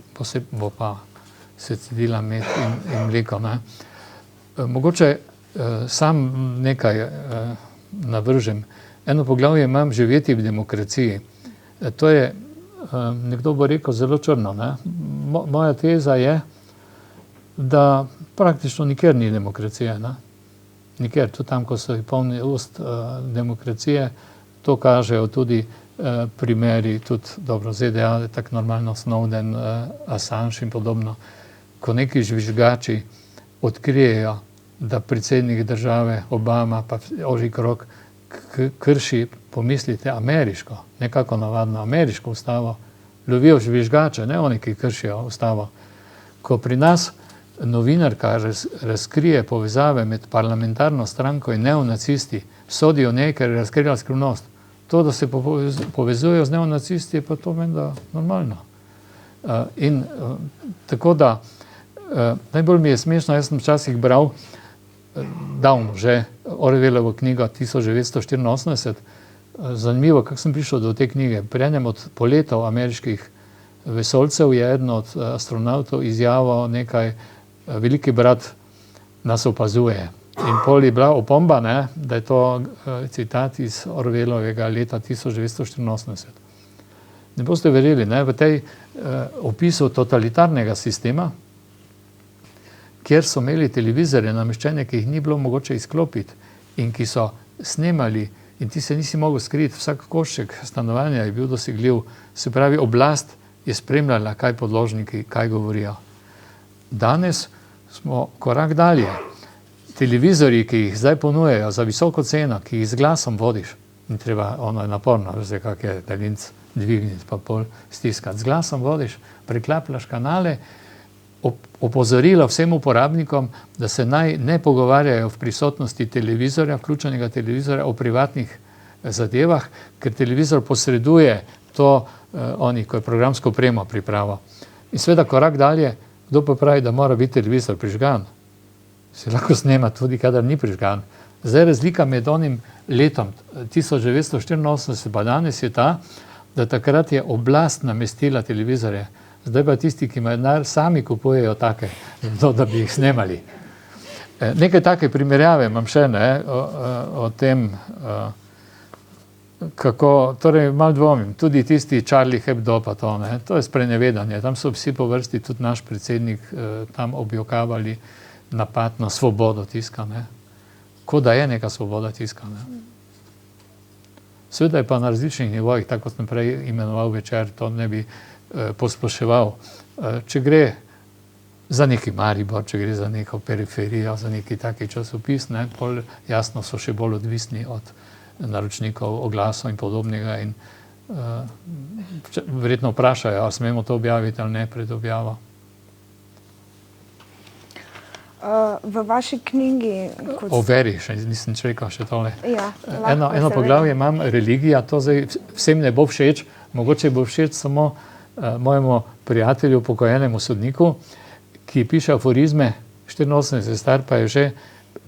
bo pa se cedila med in mleko. Ne. Mogoče sam nekaj navržem. Eno poglavje imam živeti v demokraciji. To je, nekdo bo rekel, zelo črno. Ne. Moja teza je, da praktično nikjer ni demokracije. Ne. Nikjer, tudi tam, ko so polni ust demokracije, to kažejo tudi primeri, tudi dobro, ZDA, tako normalno Snowden, Assange in podobno. Ko neki žvižgači odkrijejo, da predsednik države Obama pa ožji krog krši, pomislite, ameriško, nekako navadno ameriško ustavo, lovijo žvižgače, ne oni, ki kršijo ustavo. Ko pri nas novinarka razkrije povezave med parlamentarno stranko in neonacisti, sodijo njej, ker je razkrila skrivnost. To, da se povezujejo z neonacisti, je pa to menda normalno. Tako da, najbolj mi je smešno, jaz sem včasih bral, davno že, Orwellovo knjigo 1984. Zanimivo, kako sem prišel do te knjige. Pri enem od poletov ameriških vesoljcev je eden od astronautov izjavil nekaj, veliki brat nas opazuje. In pol je bila opomba, ne, da je to citat iz Orwellovega leta 1984. Ne boste verjeli, ne, v tej opisu totalitarnega sistema, kjer so imeli televizore nameščene, ki jih ni bilo mogoče izklopiti in ki so snemali in ti se nisi mogel skriti, vsak košček stanovanja je bil dosegljiv. Se pravi, oblast je spremljala, kaj podložniki, kaj govorijo. Danes smo korak dalje. Televizori, ki jih zdaj ponujejo za visoko ceno, ki jih z glasom vodiš, in treba, ono je naporno, veste, kak je daljinc dvigniti pa pol stiskati. Z glasom vodiš, preklapljaš kanale, opozorilo vsem uporabnikom, da se naj ne pogovarjajo v prisotnosti televizorja, vključenega televizorja o privatnih zadevah, ker televizor posreduje to, ko je programsko opremo pripravo. In seveda korak dalje, kdo pa pravi, da mora biti televizor prižgan? Se lahko snema tudi, kadar ni prižgan. Zdaj razlika med onim letom 1984 pa danes je ta, da takrat je oblast namestila televizorje. Zdaj pa tisti, ki imajo denar, sami kupujejo take, da bi jih snemali. Nekaj take primerjave imam še, ne, o tem, kako, torej malo dvomim, tudi tisti Charlie Hebdo pa to, ne, to je sprenevedanje. Tam so vsi po vrsti, tudi naš predsednik, tam objokavali napad na svobodo tiska, ne. Ko da je neka svoboda tiska, ne. Seveda je pa na različnih nivojih, tako sem prej imenoval Večer, to ne bi posploševal. Če gre za neki Maribor, če gre za neko periferijo, za neki taki časopis, ne, pol jasno so še bolj odvisni od naročnikov, oglasov in podobnega in verjetno vprašajo, ali smemo to objaviti ali ne pred objavo. V vaši knjigi... O veri, nisem rekel še tole. Ja, eno poglavje imam, religija, to zdaj vsem ne bo všeč, mogoče bo všeč samo mojemu prijatelju, pokojnemu sodniku, ki piše aforizme, 84 star, pa je že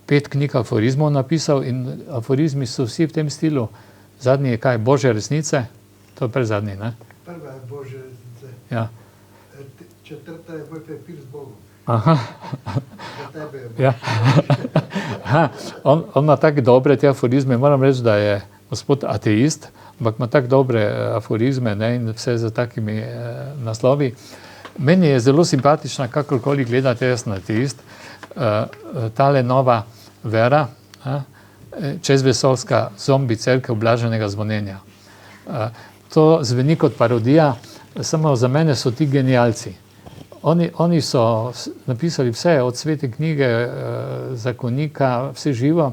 5 knjig aforizmov napisal in aforizmi so vsi v tem stilu. Zadnji je kaj? Božje resnice? To je predzadnji, ne? Prva je Božje resnice. Ja. Četrta je Boj pepir z Bogom. Aha. Za tebe je Božje. Ja. Aha. On ima tako dobre te aforizme, moram reči, da je gospod ateist, ampak ima tako dobre aforizme, ne, in vse za takimi naslovi. Meni je zelo simpatična, kakorkoli gledate, jaz sem ateist, tale nova vera, čezvesoljska zombi cerkev blaženega zvonjenja. To zveni kot parodija, samo za mene so ti genialci. Oni so napisali vse, od svete knjige, zakonika, vse živo,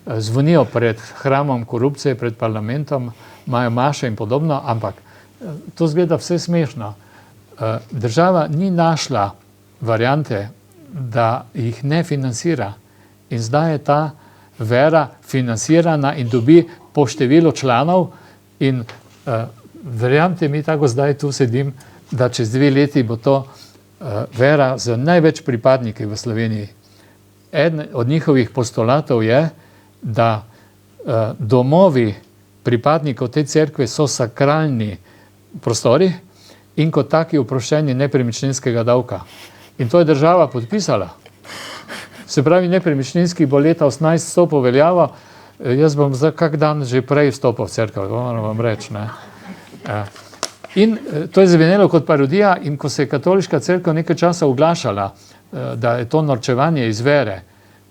zvonijo pred hramom korupcije, pred parlamentom, imajo maše in podobno, ampak to zgleda vse smešno. Država ni našla variante da jih ne financira. In zdaj je ta vera financirana in dobi po številu članov in verjamte mi, tako zdaj tu sedim, da čez 2 leti bo to vera z največ pripadniki v Sloveniji. Eden od njihovih postulatov je, da domovi pripadnikov te cerkve so sakralni prostori in kot taki oproščeni nepremičninskega davka. In to je država podpisala. Se pravi, nepremičninski bo leta 18 stopil veljavo, jaz bom za kak dan že prej vstopil v cerkev, moram vam reči. Ne? In to je zvenelo kot parodija in ko se je katoliška cerkev nekaj časa oglašala, da je to norčevanje iz vere,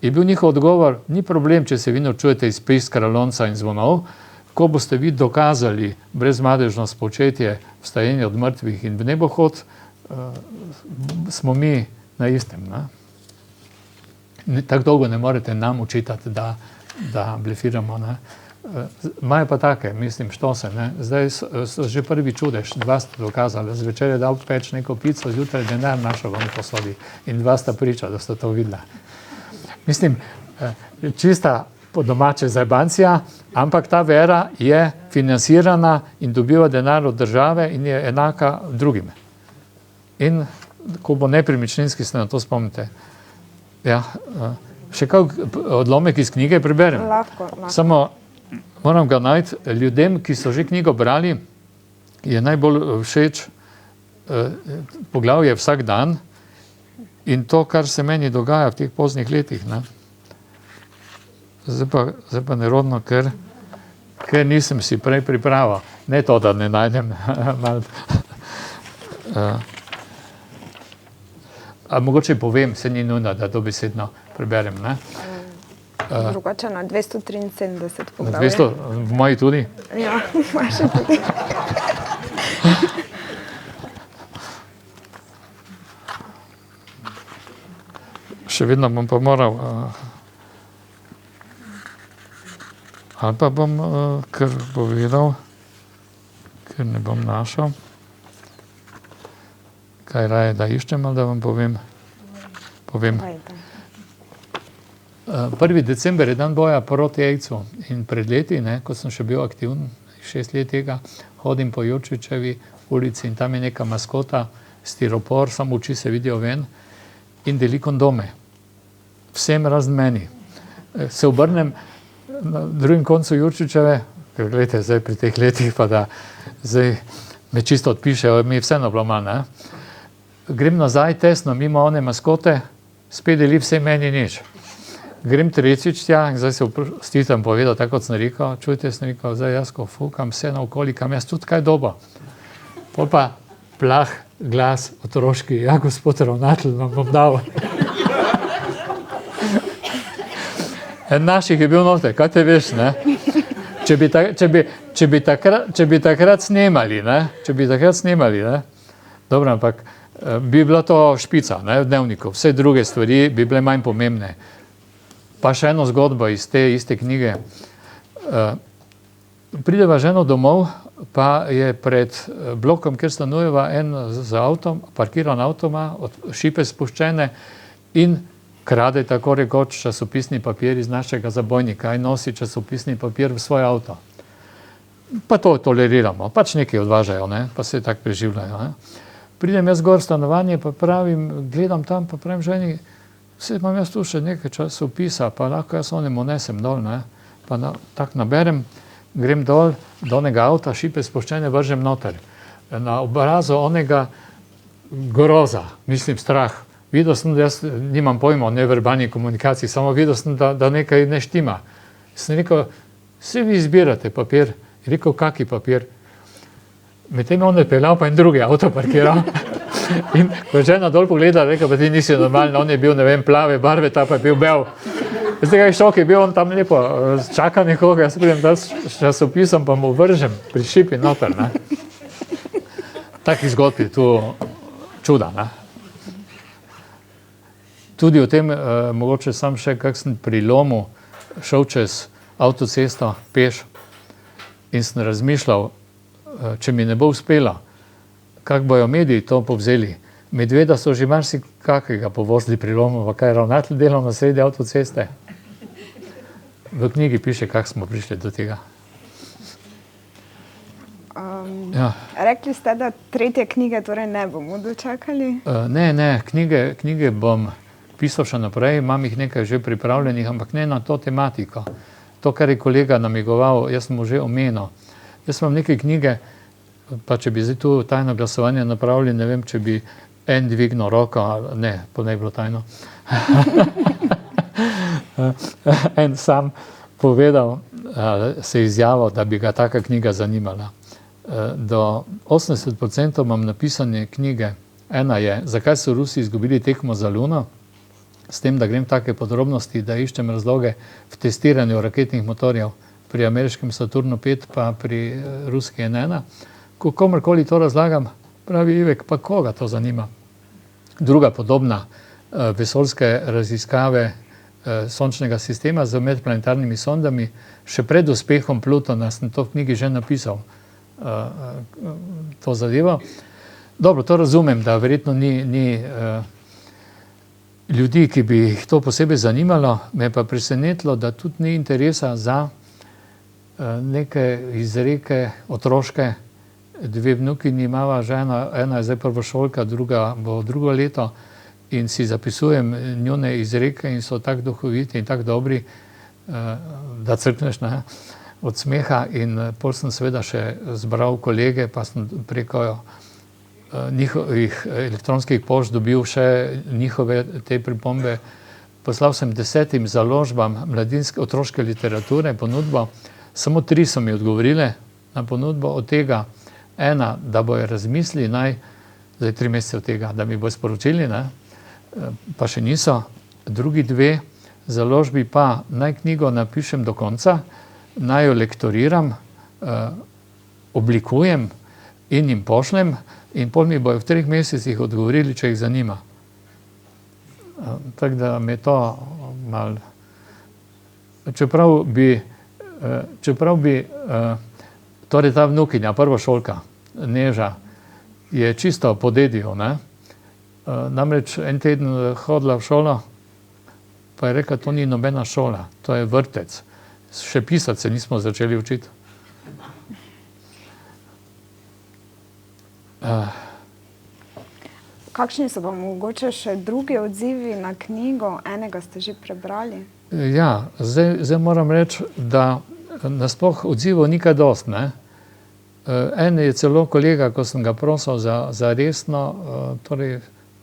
je bil njihov odgovor, ni problem, če se vi norčujete iz piskra, lonca in zvonov, ko boste vi dokazali brezmadežno spočetje, vstajenje od mrtvih in v nebohod, smo mi na istem. Ne? Tako dolgo ne morete nam učitati, da blefiramo. Ne? Imajo pa take, mislim, štose. Ne? Zdaj so že prvi čudež, 2 sta dokazali. Zvečer je dal peč neko pico, zjutraj denar našo vam posodi in 2 sta priča, da sta to videla. Mislim, čista po domače zajbancija, ampak ta vera je financirana in dobiva denar od države in je enaka drugim. In ko bo nepremičninski, se na to spomnite. Ja, še kak odlomek iz knjige preberem. Lahko. Samo moram ga najti. Ljudem, ki so že knjigo brali, je najbolj všeč poglavje Vsak dan in to, kar se meni dogaja v teh poznih letih. Ne? Zdaj pa nerodno, ker nisem si prej pripravil. Ne to, da ne najdem. A mogoče povem, se ni nujno, da dobesedno preberem. Ne? Drugače na 273 poglavje. Na 200, v moji tudi? Ja, vaše tudi. Še vedno bom pa moral, ali pa bom kar povedal, ker ne bom našel. Kaj raje, da iščem, ali da vam povem? Povem. 1. december je dan boja proti AIDS-u in pred leti, ko sem še bil aktiven, 6 let tega, hodim po Jurčičevi ulici in tam je neka maskota, stiropor, samo oči se vidijo ven in deli kondome. Vsem razen meni. Se obrnem na drugem koncu Jurčičeve, ker gledajte, zdaj pri teh letih pa da zdaj me čisto odpišejo, mi je vseeno bilo manj, ne? Grem nazaj tesno, mimo one maskote, spet deli vse meni nič. Grem tretjič tja in zdaj se stitam povedal, tako kot sem rekel, čujte, sem rekel, zdaj jaz ko fukam vse naokoli, kam jaz tudi kaj dobo. Pol pa plah glas otroški, ja, gospod ravnatelj, vam bom dal. En naših je bil noter, kaj te veš, ne? Če bi takrat snemali, ne? Dobro, ampak bi bila to špica, ne, v dnevniku. Vse druge stvari bi bile manj pomembne. Pa še eno zgodbo iz te iste knjige. Prideva ženo domov, pa je pred blokom, kjer stanujeva, en z avtom, parkiran avtoma, šipe spuščene in krade tako rekoč časopisni papir iz našega zabojnika in nosi časopisni papir v svoj avto. Pa to toleriramo, pač nekaj odvažajo, ne, pa se tako preživljajo, ne. Pridem jaz gor v stanovanje, pa pravim, gledam tam, pa pravim ženi, vse imam jaz tu še nekaj časopisa, pa lahko jaz onemu nesem dol, ne. Pa tako naberem, grem dol do onega avta, šipe spuščene, vržem noter. Na obrazu onega groza, mislim strah. Videl sem, da jaz nimam pojma o neverbalni komunikaciji, samo videl sem, da nekaj ne štima. Sem rekel, vse vi izbirate papir. Rekel, kaki papir? Medtem on je peljal, pa in drugi avto parkiral. In ko je žena dol pogledala, rekel, pa ti nisi normalni, on je bil, ne vem, plave barve, ta pa je bil bel. Zdaj, kaj šok je bil, on tam lepo čaka nekoga, jaz pridem da s časopisom, pa mu vržem pri šipi noter, ne. Takih zgodb je tu čuda, ne. Tudi o tem, mogoče sam še kakšen prilomu, šel čez avtocesto, peš, in sem razmišljal, če mi ne bo uspelo, kako bojo mediji to povzeli. medveda so že marsikakega povozili pri lomu, pa kaj ravnatelj delal na sredi avtoceste. V knjigi piše, kako smo prišli do tega. Ja. Rekli ste, da tretje knjige torej ne bomo dočakali? Ne, knjige bom pisal še naprej, imam jih nekaj že pripravljenih, ampak ne na to tematiko. To, kar je kolega namigoval, jaz sem mu že omenil. Jaz imam neke knjige, pa če bi zdaj tu tajno glasovanje napravili, ne vem, če bi en dvignil roko, ne, pa ne bi bilo tajno. En sam povedal, se izjavil, da bi ga taka knjiga zanimala. Do 80% imam napisane knjige. Ena je, zakaj so Rusi izgubili tekmo za Luno, s tem, da grem take podrobnosti, da iščem razloge v testiranju raketnih motorjev pri ameriškem Saturnu 5 pa pri ruski N1. Ko komorkoli to razlagam, pravi Ivek, pa koga to zanima? Druga podobna, vesoljske raziskave sončnega sistema z medplanetarnimi sondami, še pred uspehom Plutona sem to v knjigi že napisal, to zadevo. Dobro, to razumem, da verjetno ni ljudi, ki bi jih to posebej zanimalo, me pa presenetilo, da tudi ni interesa za neke izreke otroške. Dve vnukinji imava žena, ena je zdaj prvošolka, druga bo drugo leto in si zapisujem njune izreke in so tako duhoviti in tako dobri, da crkneš od smeha. In pol sem seveda še zbral kolege, pa sem preko njihovih elektronskih pošt dobil še njihove te pripombe. Poslal sem 10 založbam mladinske otroške literature ponudbo, samo 3 so mi odgovorile na ponudbo, od tega ena, da bojo razmislili, zdaj 3 mesece od tega, da mi bojo sporočili, pa še niso. Drugi 2 založbi pa naj knjigo napišem do konca, naj jo lektoriram, oblikujem in jim pošljem in pol mi bojo v 3 mesecih odgovorili, če jih zanima. Tako da me to malo... Čeprav bi torej ta vnukinja, prvošolka, Neža, je čisto po dediju, namreč en teden hodila v šolo, pa je rekla, to ni nobena šola, to je vrtec. Še pisati se nismo začeli učiti. Kakšni so pa mogoče še drugi odzivi na knjigo? Enega ste že prebrali. Ja, zdaj moram reči, da nasploh odzivov ni kaj dosti, En je celo kolega, ko sem ga prosil za resno, torej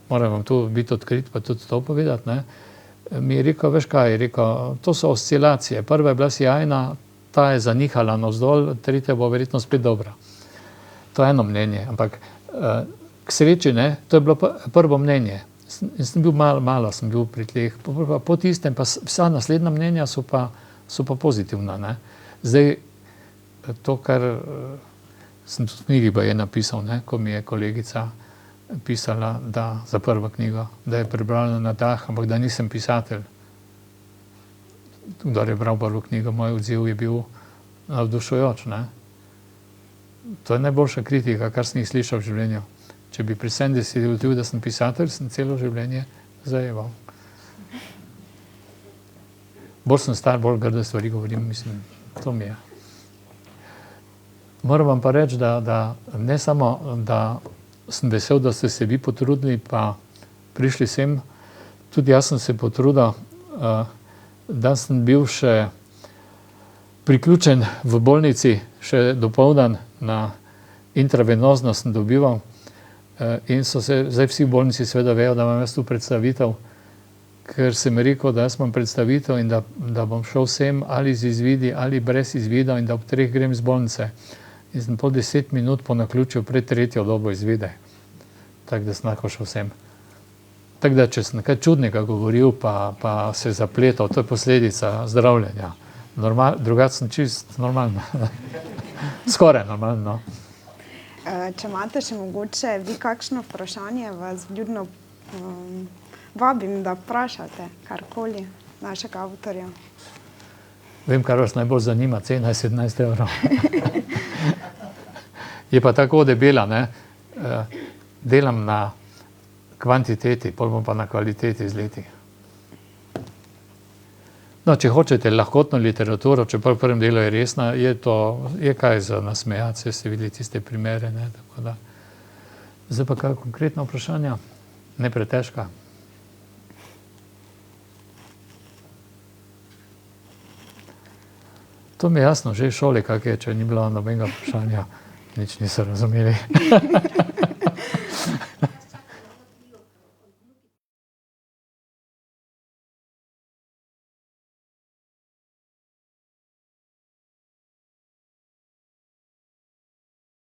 moram vam tu biti odkrit, pa tudi to povedati, mi je rekel, veš kaj, je rekel, to so oscilacije. Prva je bila sjajna, ta je zanihala navzdol, tretja bo verjetno spet dobra. To je eno mnenje, ampak k sreči, to je bilo prvo mnenje. In sem bil malo sem bil pri tleh, po tistem pa vsa naslednja mnenja so pa pozitivna, Zdaj, to, kar sem tudi v knjigi baje napisal, ko mi je kolegica pisala, da za prvo knjigo, da je prebrala na dah, ampak da nisem pisatelj. Kdor je bral prvo knjigo, moj odziv je bil navdušujoč, To je najboljša kritika, kar sem jih slišal v življenju. Če bi pri 70 ugotovil, da sem pisatelj, sem celo življenje zajeval. Bolj sem star, bolj grde stvari govorim, mislim, to mi je. Moram vam pa reči, da ne samo, da sem vesel, da ste se vi potrudili, pa prišli sem, tudi jaz sem se potrudil, da sem bil še priključen v bolnici, še dopoldan na intravenozno sem dobival in so se, zdaj vsi v bolnici seveda vejo, da imam jaz tu predstavitev, ker sem rekel, da jaz imam predstavitev in da bom šel sem ali z izvidi ali brez izvidov in da ob 3 grem z bolnice. In sem po 10 minut po naključju pred 3. dobo izvide. Tako da sem lahko šel sem. Tako da, če sem nekaj čudnega govoril, pa se zapletal, to je posledica zdravljenja. Drugače sem čist normalno. Skoraj normalno. Če imate še mogoče vi kakšno vprašanje, vas vljudno vabim, da vprašate karkoli našega avtorja. Vem, kar vas najbolj zanima, cena je 17 evrov. Je pa tako debela, Delam na kvantiteti, pol bomo pa na kvaliteti z leti. No, če hočete lahkotno literaturo, čeprav v prvem delu je resna, je kaj za nasmejati, se ste videli tiste primere, ne, tako da. Zdaj pa kaj konkretna vprašanja? Ne pretežka. To mi je jasno, že v šoli, kak je, če ni bilo nobenega vprašanja, nič niso razumeli.